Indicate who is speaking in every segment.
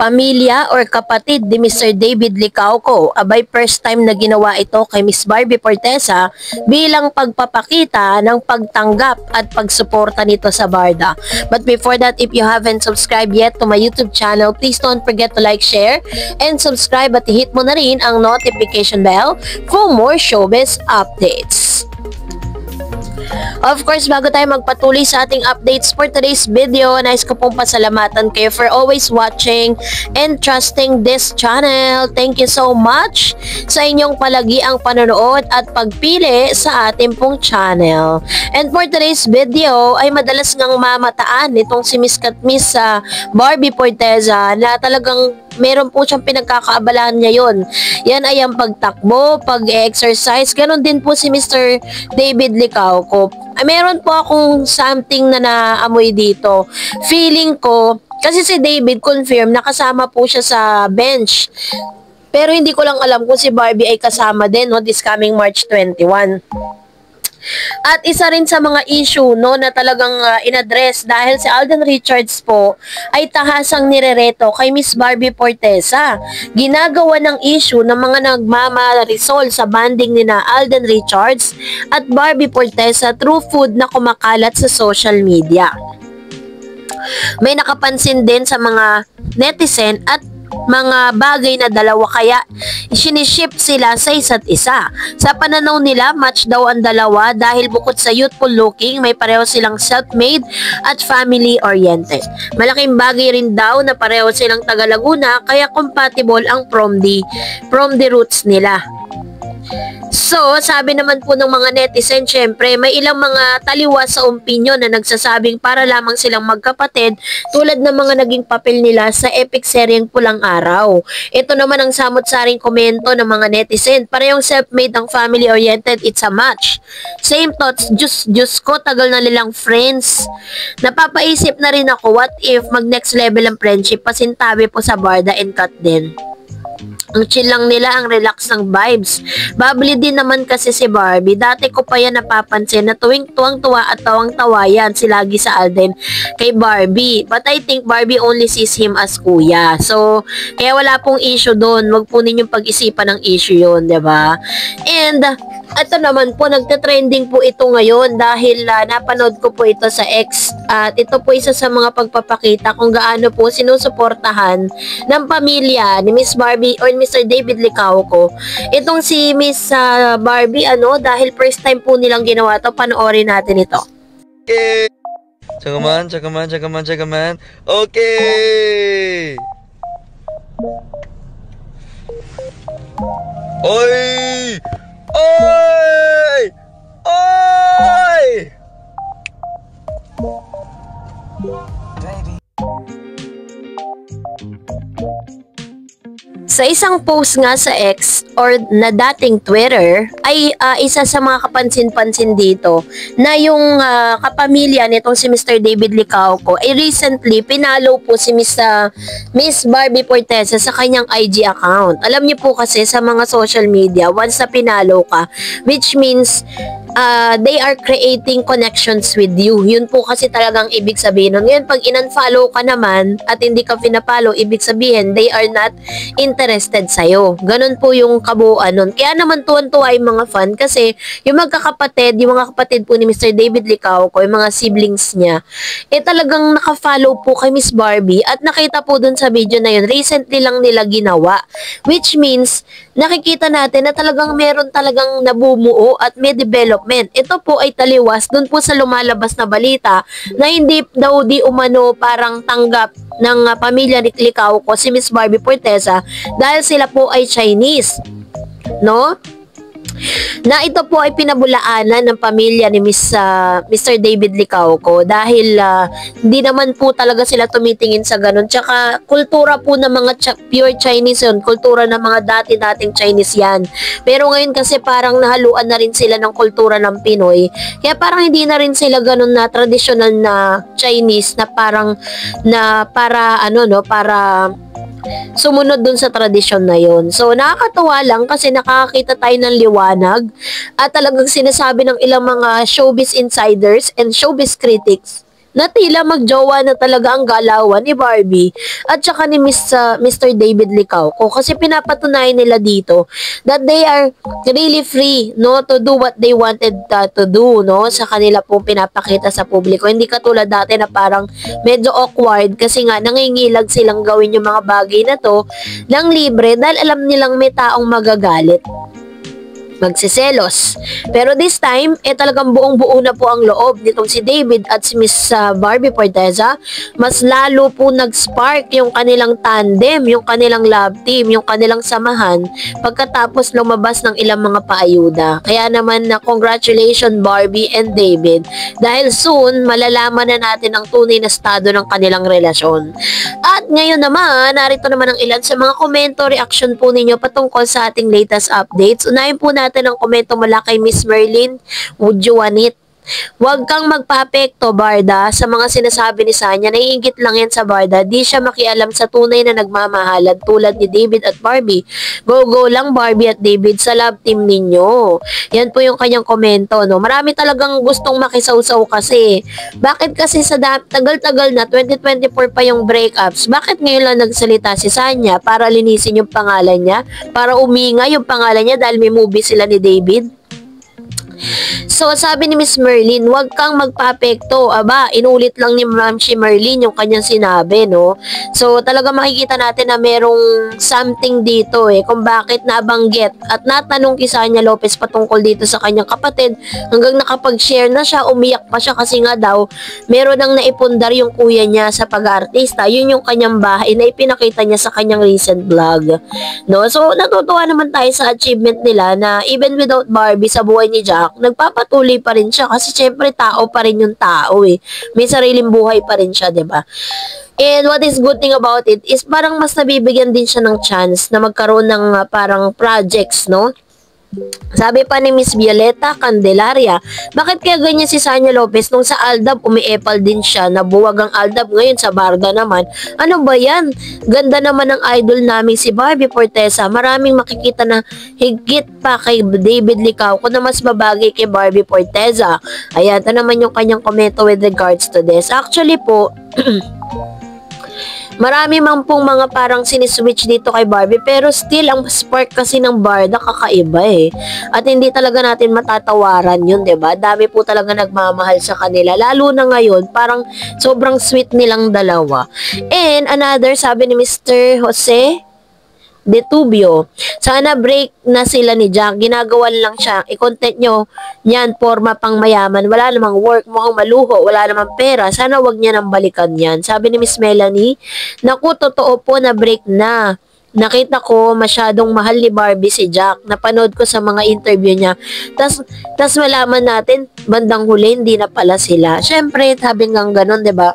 Speaker 1: Pamilya or kapatid ni Mr. David Licauco, abay first time na ginawa ito kay Miss Barbie Forteza bilang pagpapakita ng pagtanggap at pagsuporta nito sa Barda. But before that, if you haven't subscribed yet to my YouTube channel, please don't forget to like, share, and subscribe at hit mo na rin ang notification bell for more showbiz updates. Of course, bago tayo magpatuloy sa ating updates for today's video, nais ko pong pasalamatan kayo for always watching and trusting this channel. Thank you so much sa inyong palagiang panonood at pagpili sa ating pong channel. And for today's video, ay madalas ngang mamataan itong si Miss Barbie Forteza na talagang meron po siyang pinagkakaabalahan ngayon. Yan ay ang pagtakbo, pag-exercise. Ganon din po si Mr. David Licauco. Meron po akong something na naamoy dito. Feeling ko, kasi si David confirm, nakasama po siya sa bench. Pero hindi ko lang alam kung si Barbie ay kasama din, no, this coming March 21. At isa rin sa mga issue no na talagang inaddress dahil si Alden Richards po ay tahasang nirereto kay Miss Barbie Forteza. Ginagawa ng issue ng mga nagmamarisol sa banding ni na Alden Richards at Barbie Forteza through food na kumakalat sa social media. May nakapansin din sa mga netizen at mga bagay na dalawa kaya siniship sila sa isa't isa. Sa pananaw nila, match daw ang dalawa dahil bukod sa youthful looking, may pareho silang self-made at family-oriented. Malaking bagay rin daw na pareho silang taga Laguna kaya compatible ang from the roots nila. So, sabi naman po ng mga netizen, syempre, may ilang mga taliwas sa opinion na nagsasabing para lamang silang magkapatid tulad ng mga naging papel nila sa epic seryeng Pulang Araw. Ito naman ang samot-saring komento ng mga netizen. Parehong self-made ang family-oriented, it's a match. Same thoughts, Diyos ko, tagal na nilang friends. Napapaisip na rin ako, what if mag-next level ang friendship, pasintabi po sa Barda and cut din. Ang chill lang nila, ang relax ng vibes. Bubbly din naman kasi si Barbie. Dati ko pa yan napapansin na tuwing tuwang-tuwa at tawang-tawa yan si lagi sa Alden kay Barbie. But I think Barbie only sees him as kuya. So, kaya wala pong issue doon. Wag po ninyong pag-isipan ng issue yun, diba? And, ito naman po, nagte-trending po ito ngayon dahil napanood ko po ito sa X at ito po isa sa mga pagpapakita kung gaano po sinusuportahan ng pamilya ni Miss Barbie or Mr. David Licauco. Itong si Miss Barbie, dahil first time po nilang ginawa to, panoorin natin ito.
Speaker 2: Okay. Tsagaman. Okay. Oy! Oy! Oy! Baby.
Speaker 1: Sa isang post nga sa X or na dating Twitter ay isa sa mga kapansin-pansin dito na yung kapamilya nitong si Mr. David Licauco ay recently pinalo po si Miss Barbie Forteza sa kanyang IG account. Alam niyo po kasi sa mga social media, once na pinalo ka, which means they are creating connections with you. Yun po kasi talagang ibig sabihin nun. Ngayon, pag in-unfollow ka naman at hindi ka pinapalo, ibig sabihin, they are not interested sa'yo. Ganun po yung kabuuan nun. Kaya naman tuwan-tuwa yung mga fan kasi yung magkakapatid, yung mga kapatid po ni Mr. David Licauco, yung mga siblings niya, talagang nakafollow po kay Miss Barbie at nakita po dun sa video na yun, recently lang nila ginawa. Which means, nakikita natin na talagang meron talagang nabumuo at may development. Ito po ay taliwas dun po sa lumalabas na balita na hindi daw di umano parang tanggap ng pamilya ni Licauco si Miss Barbie Forteza dahil sila po ay Chinese. No? Na ito po ay pinabulaanan ng pamilya ni Mr. David Licauco dahil hindi naman po talaga sila tumitingin sa ganun. Tsaka kultura po ng mga pure Chinese yun, kultura ng mga dati-dating Chinese yan. Pero ngayon kasi parang nahaluan na rin sila ng kultura ng Pinoy. Kaya parang hindi na rin sila ganun na traditional na Chinese na parang para sumunod dun sa tradisyon na yon. So, nakakatuwa lang kasi nakakita tayo ng liwanag at talagang sinasabi ng ilang mga showbiz insiders and showbiz critics na tila magjowa na talaga ang galawan ni Barbie at saka ni Mr. David Licauco kasi pinapatunayan nila dito that they are really free no to do what they wanted to do no sa kanila pong pinapakita sa publiko. Hindi katulad dati na parang medyo awkward kasi nga nangingilag silang gawin yung mga bagay na to ng libre dahil alam nilang may taong magagalit, magsiselos. Pero this time, talagang buong-buo na po ang loob nitong si David at si Miss Barbie Forteza. Mas lalo po nag-spark yung kanilang tandem, yung kanilang love team, yung kanilang samahan pagkatapos lumabas ng ilang mga paayuda. Kaya naman na congratulations Barbie and David dahil soon malalaman na natin ang tunay na estado ng kanilang relasyon. At ngayon naman, narito naman ang ilan sa mga komento, reaction po ninyo patungkol sa ating latest updates. Unahin po natin ang komento mula kay Miss Merlin Wujuanit. Huwag kang magpa-apekto, Barda, sa mga sinasabi ni Sanya. Naiingit lang yan sa Barda. Di siya makialam sa tunay na nagmamahalan tulad ni David at Barbie. Go lang Barbie at David sa love team ninyo. Yan po yung kanyang komento. No? Marami talagang gustong makisawsaw kasi. Bakit kasi sa tagal-tagal na 2024 pa yung breakups? Bakit ngayon lang nagsalita si Sanya para linisin yung pangalan niya? Para uminga yung pangalan niya dahil may movie sila ni David? So, sabi ni Miss Merlin, huwag kang magpa-apekto. Aba, inulit lang ni Ma'am si Merlin yung kanyang sinabi, no? So, talaga makikita natin na merong something dito kung bakit nabanggit at natanong kay Sanya Lopez patungkol dito sa kanyang kapatid hanggang nakapag-share na siya, umiyak pa siya kasi nga daw meron nang naipundar yung kuya niya sa pag-artista. Yun yung kanyang bahay na ipinakita niya sa kanyang recent vlog, no? So, natutuwa naman tayo sa achievement nila na even without Barbie sa buhay ni Jack, nagpapatuloy pa rin siya kasi syempre tao pa rin yung tao May sariling buhay pa rin siya, 'di ba? And what is good thing about it is parang mas nabibigyan din siya ng chance na magkaroon ng parang projects, no? Sabi pa ni Miss Violeta Candelaria, bakit kaya ganyan si Sanya Lopez nung sa Aldab umiepal din siya, nabuwag ang Aldab, ngayon sa Barda naman. Ano ba yan? Ganda naman ng idol namin si Barbie Forteza. Maraming makikita na higit pa kay David Licauco na mas babagay kay Barbie Forteza. Ayan, ito naman yung kanyang komento with regards to this. Actually po, marami man pong mga parang siniswitch dito kay Barbie pero still ang spark kasi ng Barda kakaiba At hindi talaga natin matatawaran yun, 'di ba? Dami po talaga nagmamahal sa kanila. Lalo na ngayon, parang sobrang sweet nilang dalawa. And another, sabi ni Mr. Jose De Tubio, sana break na sila ni Jack, ginagawan lang siya, i-content nyo yan, forma pang mayaman, wala namang work, mukhang maluho, wala namang pera, sana wag niya nang balikan yan. Sabi ni Miss Melanie, naku, totoo po na break na. Nakita ko masyadong mahal ni Barbie si Jack. Napanood ko sa mga interview niya. Tas malaman natin, bandang huli, hindi na pala sila. Syempre, sabi nga ganun, 'di ba?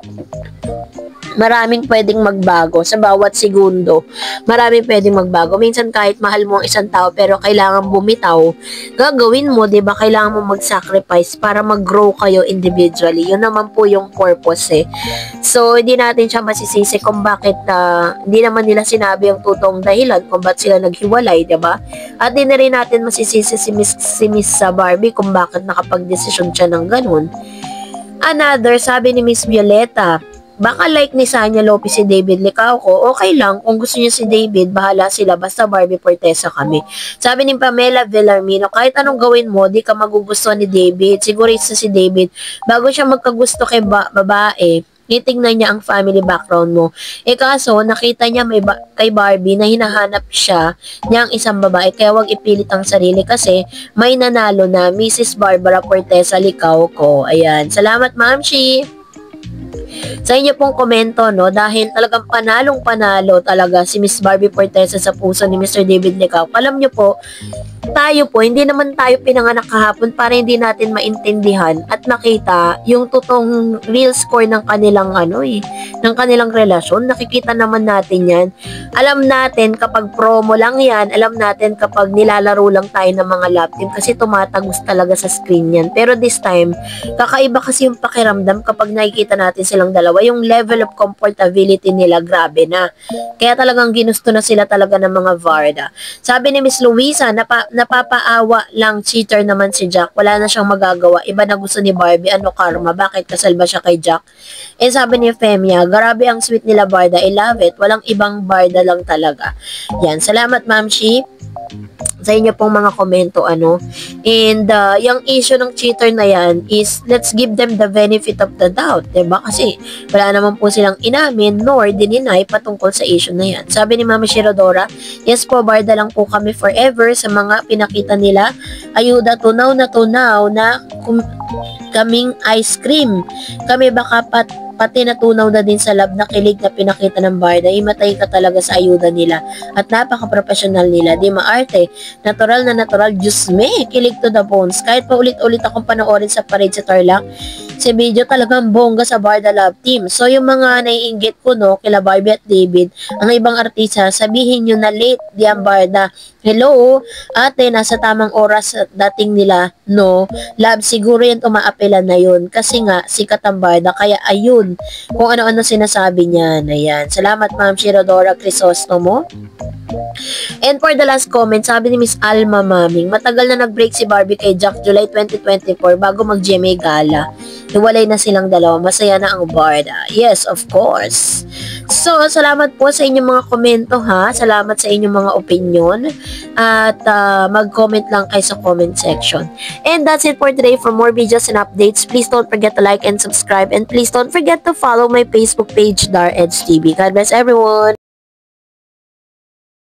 Speaker 1: Maraming pwedeng magbago sa bawat segundo. Maraming pwedeng magbago. Minsan kahit mahal mo ang isang tao pero kailangan bumitaw, gagawin mo, 'di ba? Kailangan mo mag-sacrifice para mag-grow kayo individually. 'Yun naman po yung purpose So, hindi natin siya masisisi kung bakit hindi naman nila sinabi ang totoong dahilan kung bakit sila naghiwalay, 'di ba? At hindi na rin natin masisisi si Miss Barbie kung bakit nakapag-desisyon siya ng ganun. Another, sabi ni Miss Violeta, baka like ni Sanya Lopez si David Licauco, okay lang. Kung gusto niya si David, bahala sila. Basta Barbie Forteza kami. Sabi ni Pamela Villarmino, kahit anong gawin mo, di ka magugustuhan ni David. Sigurista si David. Bago siya magkagusto kay babae, titingnan niya ang family background mo. Kaso, nakita niya kay Barbie na hinahanap siya niya ang isang babae. Kaya wag ipilit ang sarili kasi may nanalo na Mrs. Barbara Forteza Licauco. Ayan. Salamat, Ma'am Shi. Sa inyo pong komento, no, dahil talagang panalong-panalo talaga si Miss Barbie Forteza sa puso ni Mr. David Licauco. Alam nyo po, tayo po, hindi naman tayo pinanganak kahapon para hindi natin maintindihan at makita yung totoong real score ng kanilang ng kanilang relasyon. Nakikita naman natin yan. Alam natin kapag promo lang yan, alam natin kapag nilalaro lang tayo ng mga love team kasi tumatagos talaga sa screen yan. Pero this time, kakaiba kasi yung pakiramdam kapag nakikita natin silang dalawa, yung level of comfortability nila, grabe na. Kaya talagang ginusto na sila talaga ng mga Varda. Sabi ni Miss Luisa, napapaawa lang, cheater naman si Jack. Wala na siyang magagawa. Iba na gusto ni Barbie. Ano karma? Bakit kasal ba siya kay Jack? Eh sabi ni Femia, grabe ang sweet nila Barda. I love it. Walang ibang Barda lang talaga. Yan. Salamat, Ma'am Shi, sa inyo pong mga komento, ano. And yung issue ng cheater na yan is let's give them the benefit of the doubt, diba? Kasi wala naman po silang inamin nor dininay patungkol sa issue na yan. Sabi ni Mama Shirodora, yes po, Barda lang po kami forever sa mga pinakita nila. Ayuda, tunaw na kaming ice cream. Kami baka pati natunaw na din sa lab na kilig na pinakita ng Barda. Imatay ka talaga sa ayuda nila. At napaka-professional nila. Di maarte. Natural na natural. Diyos me. Kilig to the bones. Kahit pa ulit-ulit akong panoorin sa parade sa Tarlac, si video talagang bongga sa Barda Love Team. So yung mga naiinggit ko, no, kila Barbie at David, ang ibang artista, sabihin nyo na late diyan Barda. Hello, ate, nasa tamang oras dating nila, no? Love, siguro yan umaapela na yun. Kasi nga, sikat ang Barda. Kaya ayun, kung ano-ano sinasabi niya. Ayan. Salamat, Ma'am Shirodora Crisostomo. And for the last comment, sabi ni Miss Alma Maming, matagal na nag-break si Barbie kay Jack July 2024 bago mag-GMA Gala. Hiwalay na silang dalawa. Masaya na ang Barda. Yes, of course. So, salamat po sa inyong mga komento, ha. Salamat sa inyong mga opinion. At mag-comment lang kayo sa comment section. And that's it for today. For more videos and updates, please don't forget to like and subscribe. And please don't forget to follow my Facebook page, Dar Edge TV. God bless everyone.